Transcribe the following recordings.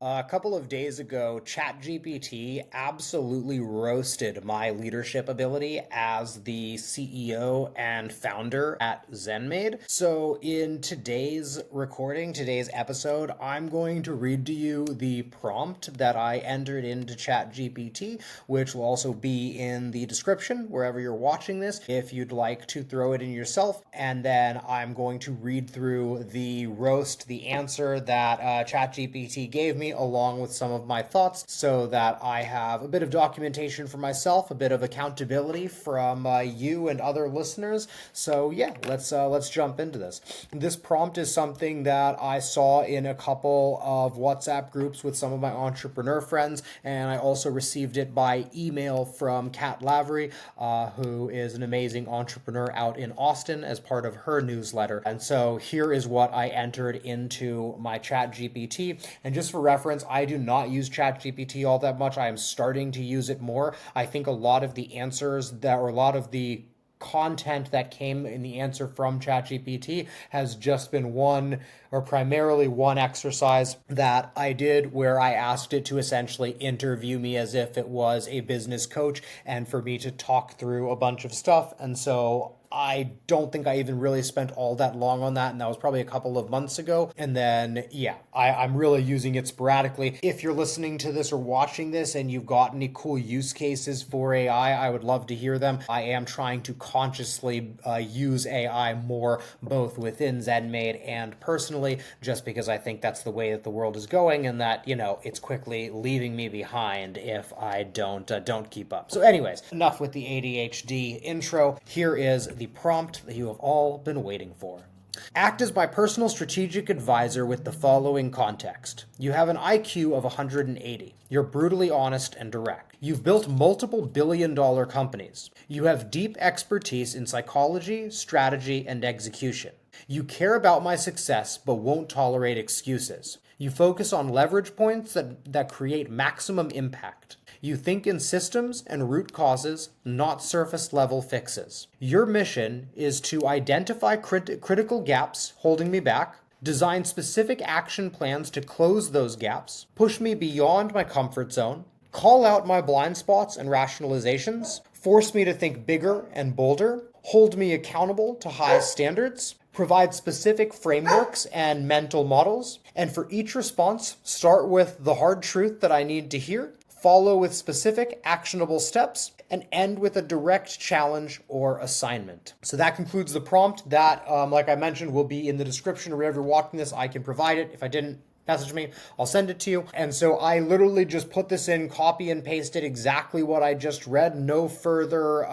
A couple of days ago, ChatGPT absolutely roasted my leadership ability as the CEO and founder at ZenMaid. So, in today's recording, today's episode, I'm going to read to you the prompt that I entered into ChatGPT, which will also be in the description wherever you're watching this if you'd like to throw it in yourself. And then I'm going to read through the roast, the answer that ChatGPT gave me, along with some of my thoughts, so that I have a bit of documentation for myself, a bit of accountability from you and other listeners. So yeah, let's jump into this. This prompt is something that I saw in a couple of WhatsApp groups with some of my entrepreneur friends, and I also received it by email from Kat Lavery, who is an amazing entrepreneur out in Austin, as part of her newsletter. And so here is what I entered into my ChatGPT. And just for reference, I do not use ChatGPT all that much. I am starting to use it more. I think a lot of the answers that, or a lot of the content that came in the answer from ChatGPT has just been one, or primarily one, exercise that I did where I asked it to essentially interview me as if it was a business coach and for me to talk through a bunch of stuff. And so I don't think I even really spent all that long on that, and that was probably a couple of months ago. And then, yeah, I'm really using it sporadically. If you're listening to this or watching this and you've got any cool use cases for AI, I would love to hear them. I am trying to consciously use AI more, both within ZenMaid and personally, just because I think that's the way that the world is going, and that, it's quickly leaving me behind if I don't keep up. So anyways, enough with the ADHD intro. Here is the prompt that you have all been waiting for. Act as my personal strategic advisor with the following context. You have an IQ of 180. You're brutally honest and direct. You've built multiple billion-dollar companies. You have deep expertise in psychology, strategy, and execution. You care about my success but won't tolerate excuses. You focus on leverage points that create maximum impact. You think in systems and root causes, not surface level fixes. Your mission is to identify critical gaps holding me back, design specific action plans to close those gaps, push me beyond my comfort zone, call out my blind spots and rationalizations, force me to think bigger and bolder, hold me accountable to high standards, provide specific frameworks and mental models, and for each response, start with the hard truth that I need to hear, follow with specific actionable steps, and end with a direct challenge or assignment. So that concludes the prompt. That, like I mentioned, will be in the description, or wherever you're watching this. I can provide it. If I didn't, message me, I'll send it to you. And so I literally just put this in, copy and pasted exactly what I just read. No further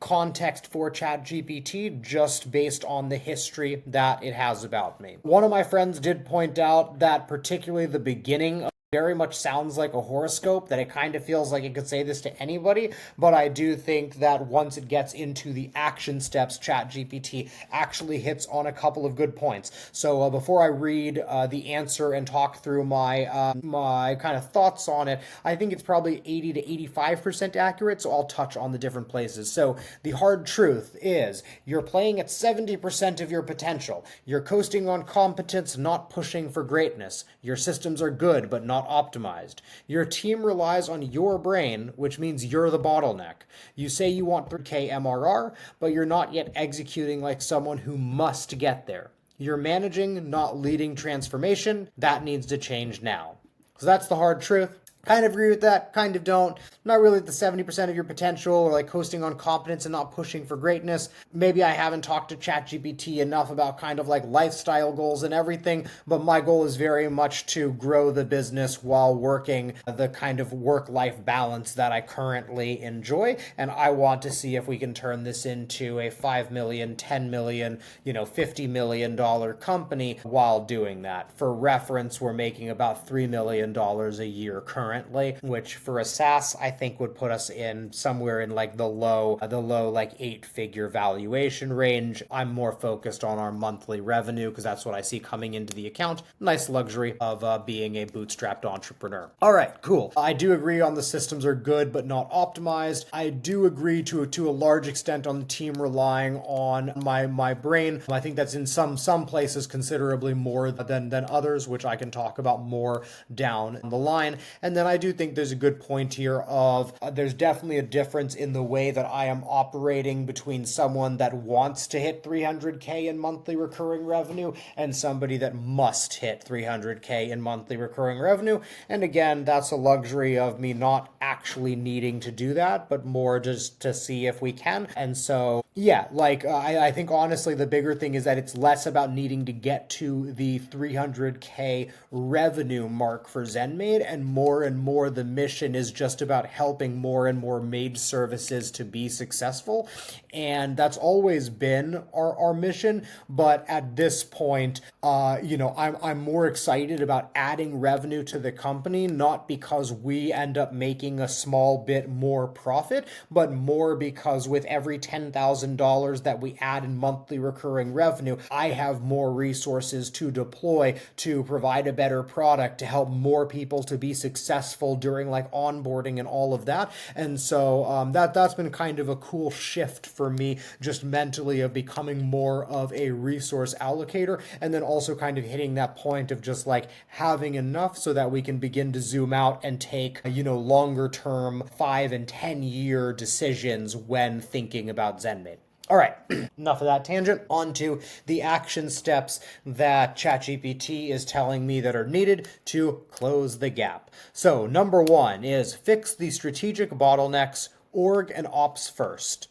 context for ChatGPT, just based on the history that it has about me. One of my friends did point out that particularly the beginning very much sounds like a horoscope, that it kind of feels like it could say this to anybody, but I do think that once it gets into the action steps, ChatGPT actually hits on a couple of good points. So before I read the answer and talk through my kind of thoughts on it, I think it's probably 80 to 85% accurate, so I'll touch on the different places. So the hard truth is, you're playing at 70% of your potential. You're coasting on competence, not pushing for greatness. Your systems are good, but not optimized. Your team relies on your brain, which means you're the bottleneck. You say you want 3K MRR, but you're not yet executing like someone who must get there. You're managing, not leading transformation. That needs to change now. So that's the hard truth. Kind of agree with that, kind of don't. Not really at the 70% of your potential, or like coasting on competence and not pushing for greatness. Maybe I haven't talked to ChatGPT enough about kind of like lifestyle goals and everything, but my goal is very much to grow the business while working the kind of work-life balance that I currently enjoy. And I want to see if we can turn this into a 5 million, 10 million, $50 million company while doing that. For reference, we're making about $3 million a year currently. currently, which for a SaaS I think would put us in somewhere in like the low like 8-figure valuation range. I'm more focused on our monthly revenue because that's what I see coming into the account. Nice luxury of being a bootstrapped entrepreneur. All right, cool. I do agree on the systems are good but not optimized. I do agree to a large extent on the team relying on my brain. I think that's in some places considerably more than others, which I can talk about more down the line. And then I do think there's a good point here of there's definitely a difference in the way that I am operating between someone that wants to hit 300K in monthly recurring revenue and somebody that must hit 300K in monthly recurring revenue. And again, that's a luxury of me not actually needing to do that, but more just to see if we can. And so, yeah, like I think honestly, the bigger thing is that it's less about needing to get to the 300K revenue mark for ZenMaid, and more the mission is just about helping more and more maid services to be successful. And that's always been our mission. But at this point, I'm more excited about adding revenue to the company, not because we end up making a small bit more profit, but more because with every $10,000 that we add in monthly recurring revenue, I have more resources to deploy to provide a better product, to help more people to be successful during like onboarding and all of that. And so that's been kind of a cool shift for me, just mentally, of becoming more of a resource allocator, and then also kind of hitting that point of just like having enough so that we can begin to zoom out and take, longer term 5 and 10 year decisions when thinking about ZenMaid. All right, enough of that tangent. On to the action steps that ChatGPT is telling me that are needed to close the gap. So number 1 is fix the strategic bottlenecks, org and ops first.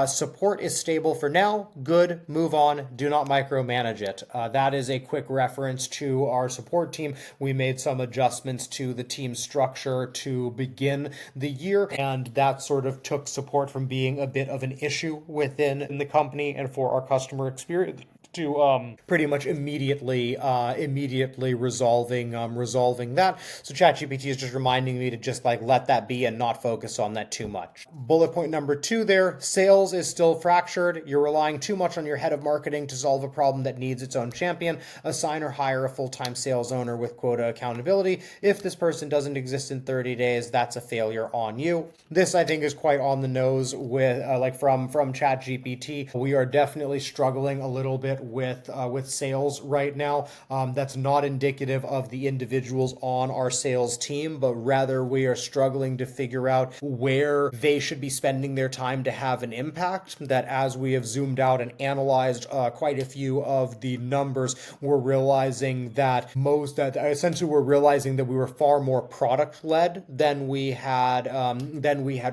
Support is stable for now. Good. Move on. Do not micromanage it. That is a quick reference to our support team. We made some adjustments to the team structure to begin the year, and that sort of took support from being a bit of an issue within the company and for our customer experience to pretty much immediately resolving that. So ChatGPT is just reminding me to just like let that be and not focus on that too much. Bullet point number 2 there, sales is still fractured. You're relying too much on your head of marketing to solve a problem that needs its own champion. Assign or hire a full-time sales owner with quota accountability. If this person doesn't exist in 30 days, that's a failure on you. This I think is quite on the nose with from ChatGPT. We are definitely struggling a little bit with sales right now. That's not indicative of the individuals on our sales team, but rather we are struggling to figure out where they should be spending their time to have an impact. That as we have zoomed out and analyzed quite a few of the numbers, we're realizing that essentially we're realizing that we were far more product led than we had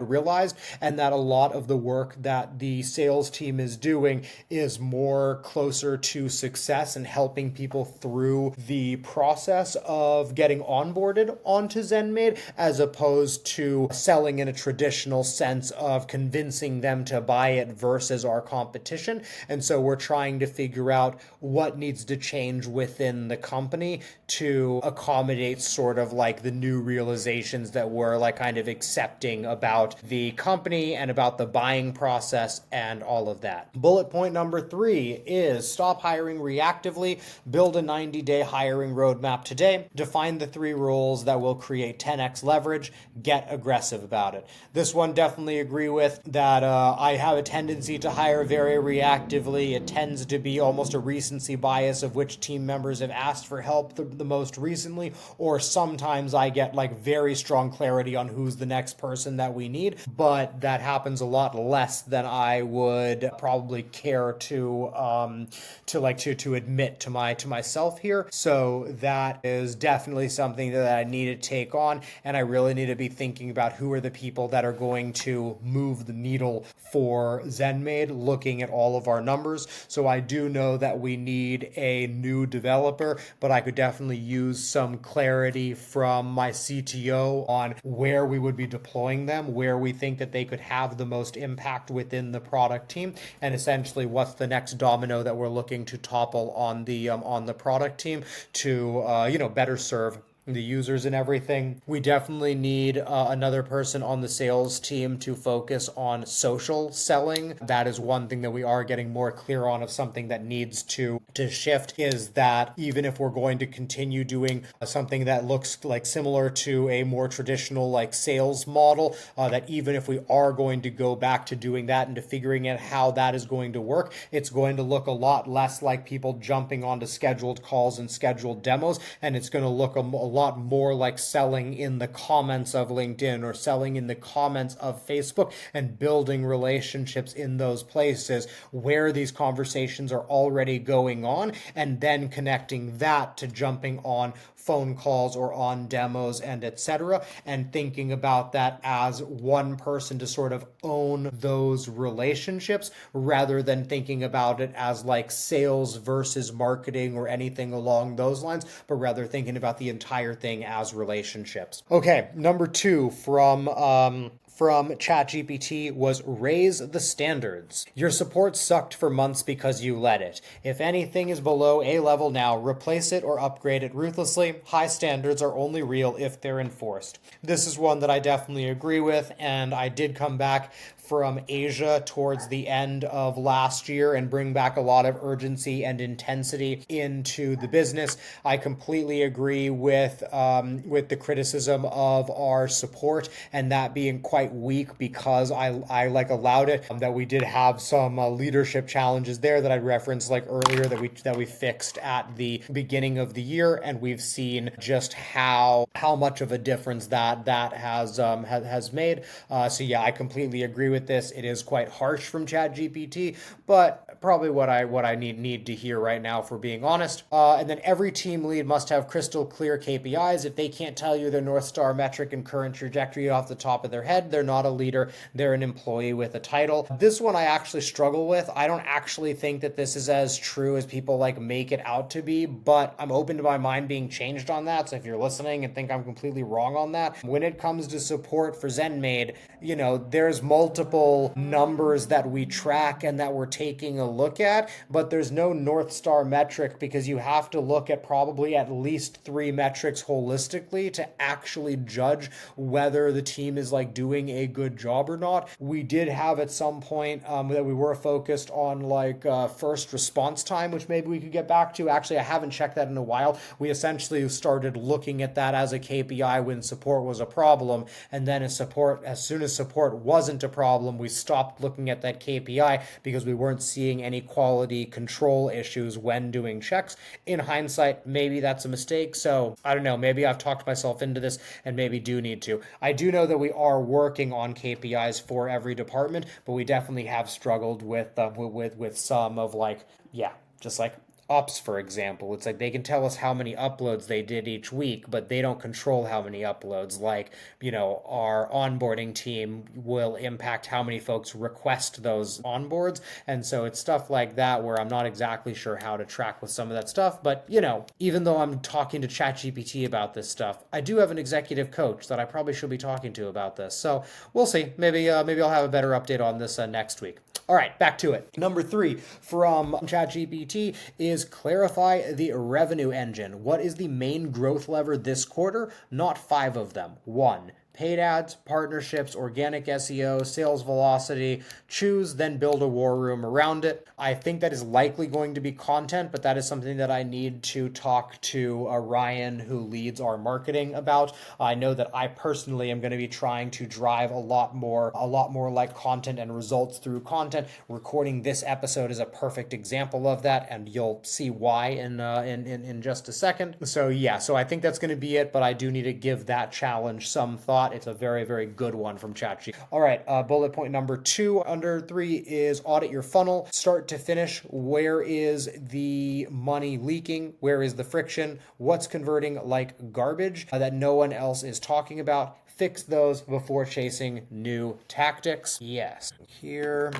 realized, and that a lot of the work that the sales team is doing is more closer to success and helping people through the process of getting onboarded onto ZenMaid, as opposed to selling in a traditional sense of convincing them to buy it versus our competition. And so we're trying to figure out what needs to change within the company to accommodate sort of like the new realizations that we're like kind of accepting about the company and about the buying process and all of that. Bullet point number 3 is stop hiring reactively, build a 90-day hiring roadmap today, define the 3 roles that will create 10x leverage, get aggressive about it. This one definitely agree with, that I have a tendency to hire very reactively. It tends to be almost a recency bias of which team members have asked for help the most recently, or sometimes I get like very strong clarity on who's the next person that we need, but that happens a lot less than I would probably care to admit to myself here. So that is definitely something that I need to take on, and I really need to be thinking about who are the people that are going to move the needle for ZenMaid, looking at all of our numbers. So I do know that we need a new developer, but I could definitely use some clarity from my CTO on where we would be deploying them, where we think that they could have the most impact within the product team, and essentially what's the next domino that we're looking to topple on the product team to better serve the users and everything. We definitely need another person on the sales team to focus on social selling. That is one thing that we are getting more clear on, of something that needs to shift, is that even if we're going to continue doing something that looks like similar to a more traditional like sales model, that even if we are going to go back to doing that and to figuring out how that is going to work, it's going to look a lot less like people jumping onto scheduled calls and scheduled demos, and it's going to look a lot more like selling in the comments of LinkedIn or selling in the comments of Facebook, and building relationships in those places where these conversations are already going on, and then connecting that to jumping on phone calls or on demos and etc., and thinking about that as one person to sort of own those relationships, rather than thinking about it as like sales versus marketing or anything along those lines, but rather thinking about the entire thing as relationships. Okay, number 2 from ChatGPT was raise the standards. Your support sucked for months because you let it. If anything is below A level now, replace it or upgrade it ruthlessly. High standards are only real if they're enforced. This is one that I definitely agree with, and I did come back from Asia towards the end of last year and bring back a lot of urgency and intensity into the business. I completely agree with the criticism of our support and that being quite weak, because I like allowed it. That we did have some leadership challenges there that I referenced like earlier that we fixed at the beginning of the year, and we've seen just how much of a difference that has made. So yeah, I completely agree with this. It is quite harsh from ChatGPT, but probably what I need to hear right now, for being honest. And then every team lead must have crystal clear KPIs. If they can't tell you their North Star metric and current trajectory off the top of their head, they're not a leader, they're an employee with a title. This one I actually struggle with. I don't actually think that this is as true as people like make it out to be, but I'm open to my mind being changed on that. So if you're listening and think I'm completely wrong on that, when it comes to support for ZenMaid, there's multiple numbers that we track and that we're taking a look at, but there's no North Star metric, because you have to look at probably at least 3 metrics holistically to actually judge whether the team is like doing a good job or not. We did have at some point that we were focused on like first response time, which maybe we could get back to. Actually, I haven't checked that in a while. We essentially started looking at that as a KPI when support was a problem, and then as soon as support wasn't a problem, we stopped looking at that KPI because we weren't seeing any quality control issues when doing checks. In hindsight, maybe that's a mistake. So I don't know, maybe I've talked myself into this and maybe do need to. I do know that we are working on KPIs for every department, but we definitely have struggled with some of like, yeah, just like ops, for example. It's like they can tell us how many uploads they did each week, but they don't control how many uploads. Like, our onboarding team will impact how many folks request those onboards. And so it's stuff like that where I'm not exactly sure how to track with some of that stuff. But, even though I'm talking to ChatGPT about this stuff, I do have an executive coach that I probably should be talking to about this. So we'll see. Maybe I'll have a better update on this next week. All right, back to it. Number 3 from ChatGPT is clarify the revenue engine. What is the main growth lever this quarter? Not 5 of them. 1. Paid ads, partnerships, organic SEO, sales velocity. Choose, then build a war room around it. I think that is likely going to be content, but that is something that I need to talk to Ryan, who leads our marketing, about. I know that I personally am going to be trying to drive a lot more like content and results through content. Recording this episode is a perfect example of that, and you'll see why in just a second. So yeah, so I think that's going to be it, but I do need to give that challenge some thought. It's a very, very good one from ChatGPT. All right, bullet point number 2 under 3 is audit your funnel, start to finish. Where is the money leaking? Where is the friction? What's converting like garbage that no one else is talking about? Fix those before chasing new tactics. Yes. Here.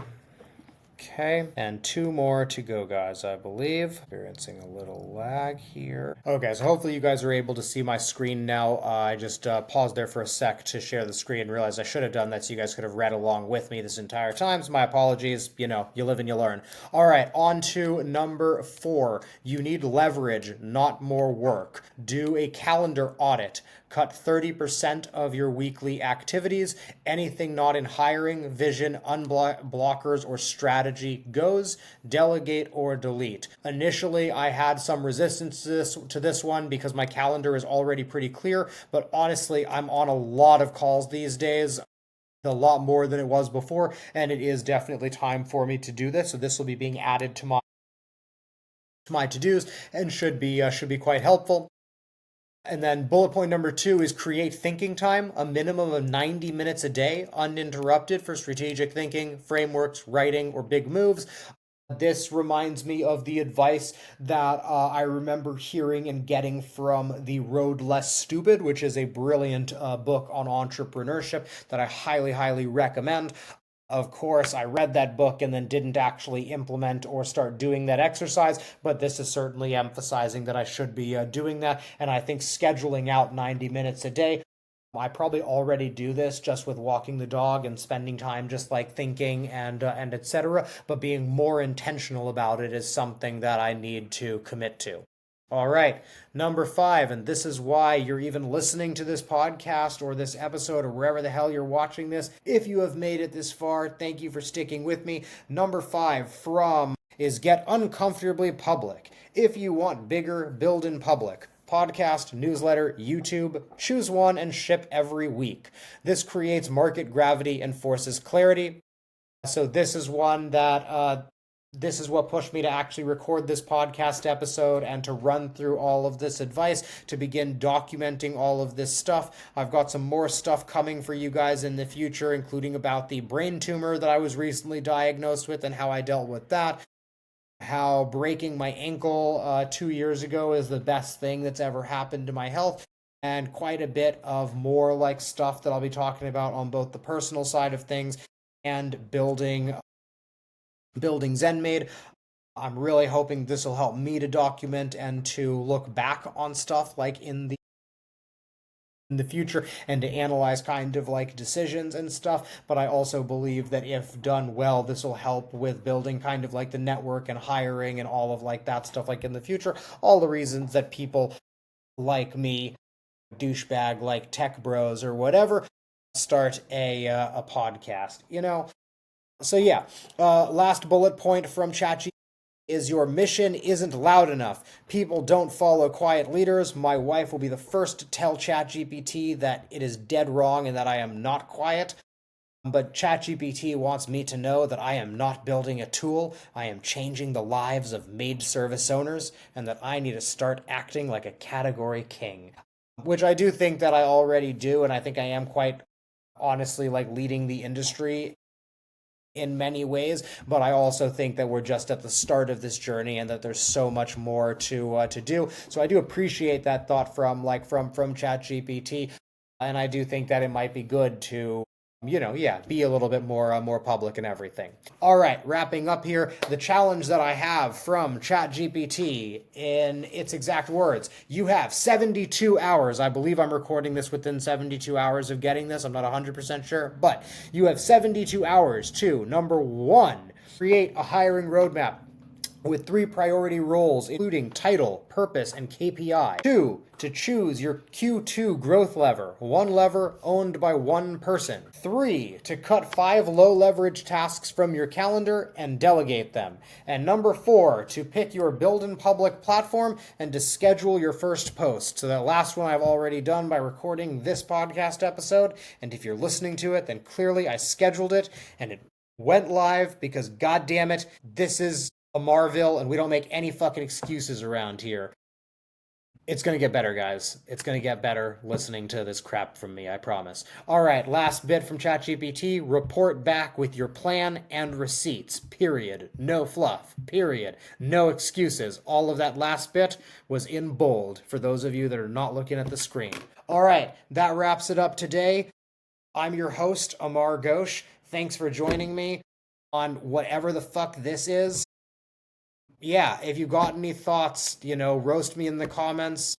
Okay, and 2 more to go, guys, I believe. Experiencing a little lag here. Okay, so hopefully you guys are able to see my screen now. I just paused there for a sec to share the screen and realized I should have done that so you guys could have read along with me this entire time. So my apologies. You know, you live and you learn. All right, on to number 4. You need leverage, not more work. Do a calendar audit. Cut 30% of your weekly activities. Anything not in hiring, vision, unblockers, or strategy goes. Delegate or delete. Initially, I had some resistance to this one because my calendar is already pretty clear, but honestly, I'm on a lot of calls these days, a lot more than it was before, and it is definitely time for me to do this. So this will be being added to my to-dos and should be quite helpful. And then bullet point number 2 is create thinking time, a minimum of 90 minutes a day, uninterrupted, for strategic thinking, frameworks, writing, or big moves. This reminds me of the advice that I remember hearing and getting from The Road Less Stupid, which is a brilliant book on entrepreneurship that I highly, highly recommend. Of course, I read that book and then didn't actually implement or start doing that exercise, but this is certainly emphasizing that I should be doing that. And I think scheduling out 90 minutes a day, I probably already do this just with walking the dog and spending time just like thinking and etc. But being more intentional about it is something that I need to commit to. All right, number 5, and this is why you're even listening to this podcast or this episode or wherever the hell you're watching this. If you have made it this far, thank you for sticking with me. Number 5 from is get uncomfortably public. If you want bigger, build in public. Podcast, newsletter, YouTube, choose one and ship every week. This creates market gravity and forces clarity. So this is one that this is what pushed me to actually record this podcast episode and to run through all of this advice, to begin documenting all of this stuff. I've got some more stuff coming for you guys in the future, including about the brain tumor that I was recently diagnosed with and how I dealt with that. How breaking my ankle 2 years ago is the best thing that's ever happened to my health. And quite a bit of more like stuff that I'll be talking about on both the personal side of things and building ZenMaid. I'm really hoping this will help me to document and to look back on stuff like in the future and to analyze kind of like decisions and stuff. But I also believe that if done well, this will help with building kind of like the network and hiring and all of like that stuff like in the future. All the reasons that people like me, douchebag like tech bros or whatever, start a podcast, you know? So yeah, last bullet point from ChatGPT is your mission isn't loud enough. People don't follow quiet leaders. My wife will be the first to tell ChatGPT that it is dead wrong and that I am not quiet. But ChatGPT wants me to know that I am not building a tool. I am changing the lives of maid service owners and that I need to start acting like a category king. Which I do think that I already do, and I think I am quite honestly like leading the industry in many ways, but I also think that we're just at the start of this journey and that there's so much more to do. So I do appreciate that thought from ChatGPT, and I do think that it might be good to be a little bit more public and everything. All right, wrapping up here, the challenge that I have from ChatGPT in its exact words: you have 72 hours. I believe I'm recording this within 72 hours of getting this. I'm not 100% sure, but you have 72 hours to, number 1, create a hiring roadmap with 3 priority roles, including title, purpose, and KPI. 2, to choose your Q2 growth lever, one lever owned by one person. 3, to cut 5 low leverage tasks from your calendar and delegate them. And number 4, to pick your build in public platform and to schedule your first post. So that last one I've already done by recording this podcast episode. And if you're listening to it, then clearly I scheduled it and it went live because, god damn it, this is Amarville, and we don't make any fucking excuses around here. It's going to get better, guys. It's going to get better listening to this crap from me, I promise. All right, last bit from ChatGPT. Report back with your plan and receipts, period. No fluff, period. No excuses. All of that last bit was in bold for those of you that are not looking at the screen. All right, that wraps it up today. I'm your host, Amar Ghose. Thanks for joining me. on whatever the fuck this is. Yeah, if you got any thoughts, roast me in the comments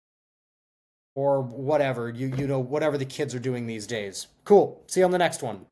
or whatever. You know, whatever the kids are doing these days. Cool. See you on the next one.